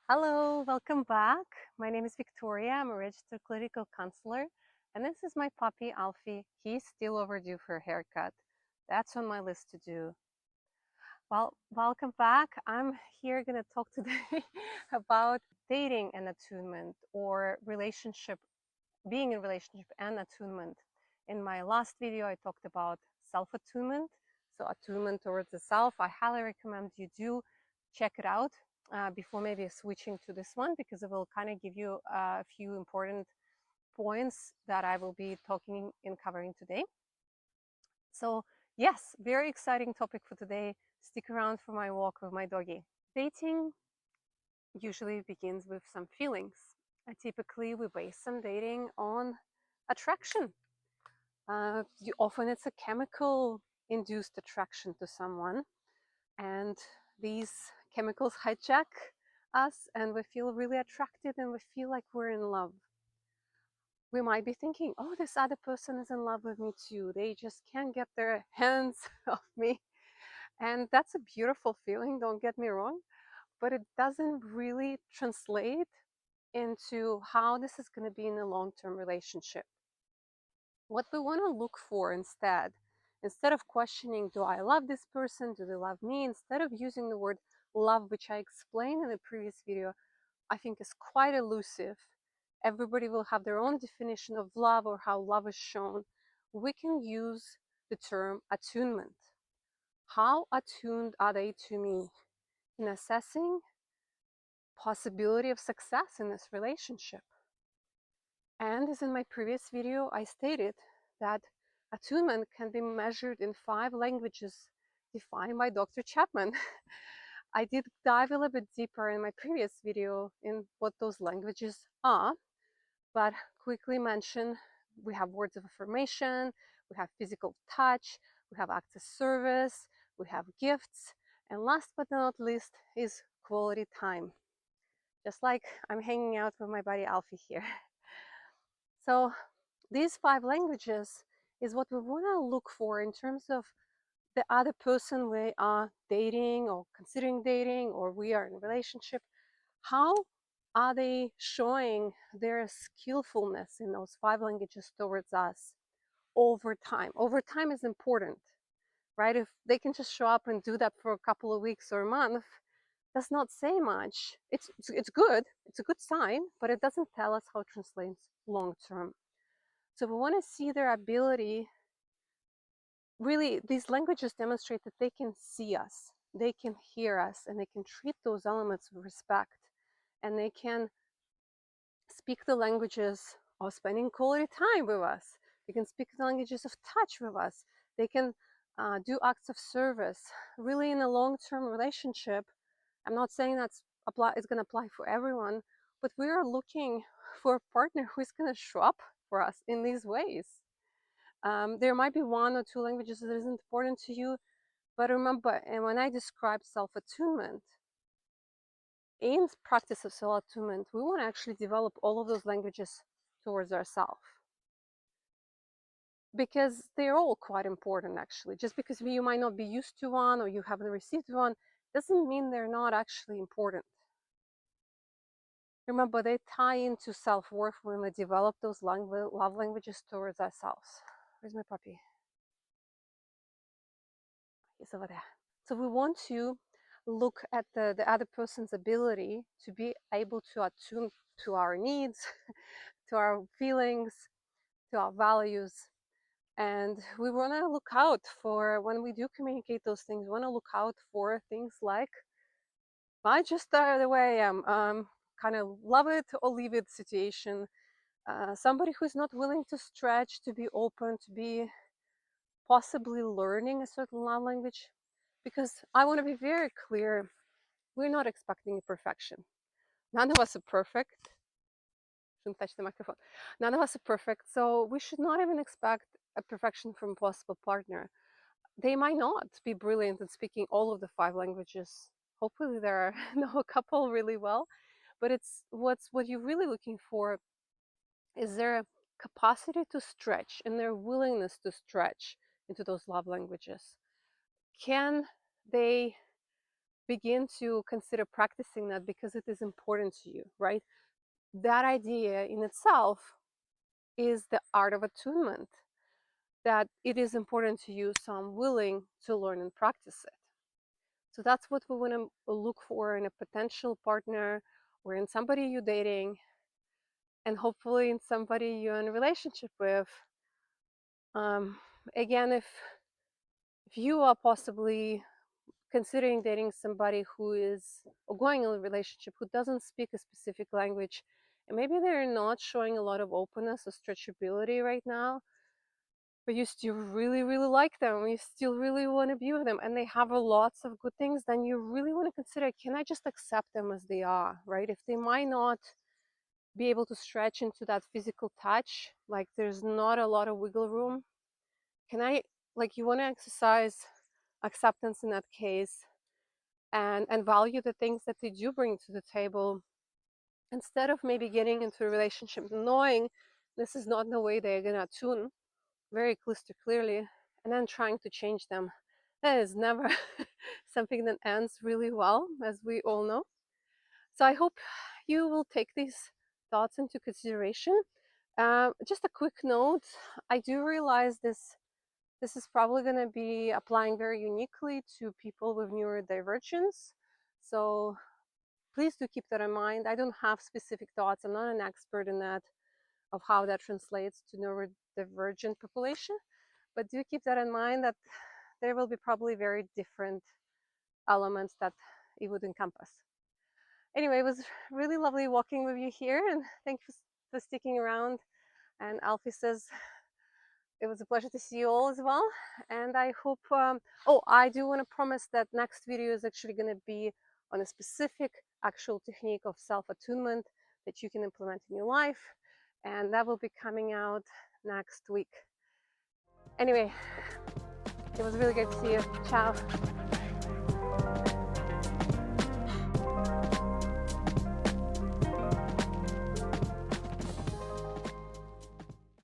Hello, welcome back. My name is Victoria. I'm a registered clinical counselor, and this is my puppy Alfie. He's still overdue for a haircut. That's on my list to do. Well, welcome back. I'm here going to talk today about dating and attunement, or relationship, being in relationship and attunement. In my last video, I talked about self-attunement, so attunement towards the self. I highly recommend you do check it out before maybe switching to this one, because it will kind of give you a few important points that I will be talking and covering today. So yes, very exciting topic for today. Stick around for my walk with my doggy. Dating usually begins with some feelings. And typically we base some dating on attraction. Often it's a chemical induced attraction to someone, and these chemicals hijack us and we feel really attracted and we feel like we're in love. We might be thinking, oh, this other person is in love with me too. They just can't get their hands off me. And that's a beautiful feeling, don't get me wrong, but it doesn't really translate into how this is going to be in a long-term relationship. What we want to look for instead of questioning, do I love this person? Do they love me? Instead of using the word love, which I explained in the previous video, I think is quite elusive. Everybody will have their own definition of love or how love is shown. We can use the term attunement. How attuned are they to me in assessing possibility of success in this relationship? And as in my previous video, I stated that attunement can be measured in 5 languages defined by Dr. Chapman. I did dive a little bit deeper in my previous video in what those languages are, but quickly mention we have words of affirmation, we have physical touch, we have acts of service, we have gifts, and last but not least is quality time. Just like I'm hanging out with my buddy Alfie here. So these 5 languages is what we want to look for in terms of the other person we are dating or considering dating, or we are in a relationship. How are they showing their skillfulness in those 5 languages towards us over time? Over time is important, right? If they can just show up and do that for a couple of weeks or a month, does not say much. It's good, it's a good sign, but it doesn't tell us how it translates long term. So we want to see their ability. Really, these languages demonstrate that they can see us, they can hear us, and they can treat those elements with respect. And they can speak the languages of spending quality time with us. They can speak the languages of touch with us. They can do acts of service. Really, in a long-term relationship, I'm not saying it's going to apply for everyone, but we are looking for a partner who is going to show up for us in these ways. There might be 1 or 2 languages that isn't important to you, but remember, and when I describe self-attunement, in practice of self-attunement, we want to actually develop all of those languages towards ourselves, because they're all quite important actually. Just because you might not be used to one or you haven't received one doesn't mean they're not actually important. Remember, they tie into self-worth when we develop those love languages towards ourselves. Where's my puppy? He's over there. So we want to look at the other person's ability to be able to attune to our needs, to our feelings, to our values. And we want to look out for, when we do communicate those things, we want to look out for things like, I just the way I am, kind of love it or leave it situation. Somebody who's not willing to stretch, to be open, to be possibly learning a certain love language. Because I want to be very clear, we're not expecting perfection. None of us are perfect. Shouldn't touch the microphone. None of us are perfect, so we should not even expect a perfection from a possible partner. They might not be brilliant at speaking all of the 5 languages. Hopefully there know a couple really well, but it's what you're really looking for is their capacity to stretch and their willingness to stretch into those love languages. Can they begin to consider practicing that because it is important to you, right? That idea in itself is the art of attunement, that it is important to you, so I'm willing to learn and practice it. So that's what we want to look for in a potential partner or in somebody you're dating, and hopefully in somebody you're in a relationship with. Um, Again, if you are possibly considering dating somebody who is, or going in a relationship who doesn't speak a specific language, and maybe they're not showing a lot of openness or stretchability right now, but you still really, really like them, you still really want to be with them, and they have a lots of good things, then you really want to consider, can I just accept them as they are, right? If they might not be able to stretch into that physical touch, like there's not a lot of wiggle room, can I, like, you want to exercise acceptance in that case, and value the things that they do bring to the table, instead of maybe getting into a relationship knowing this is not the way they're going to attune very crystal clearly, and then trying to change them. That is never something that ends really well, as we all know. So I hope you will take these thoughts into consideration. Just a quick note, I do realize this is probably going to be applying very uniquely to people with neurodivergence. So please do keep that in mind. I don't have specific thoughts. I'm not an expert in that, of how that translates to neurodivergent population. But do keep that in mind, that there will be probably very different elements that it would encompass. Anyway, it was really lovely walking with you here, and thank you for sticking around. And Alfie says it was a pleasure to see you all as well. And I hope, oh, I do want to promise that next video is actually going to be on a specific actual technique of self-attunement that you can implement in your life. And that will be coming out next week. Anyway, it was really good to see you. Ciao.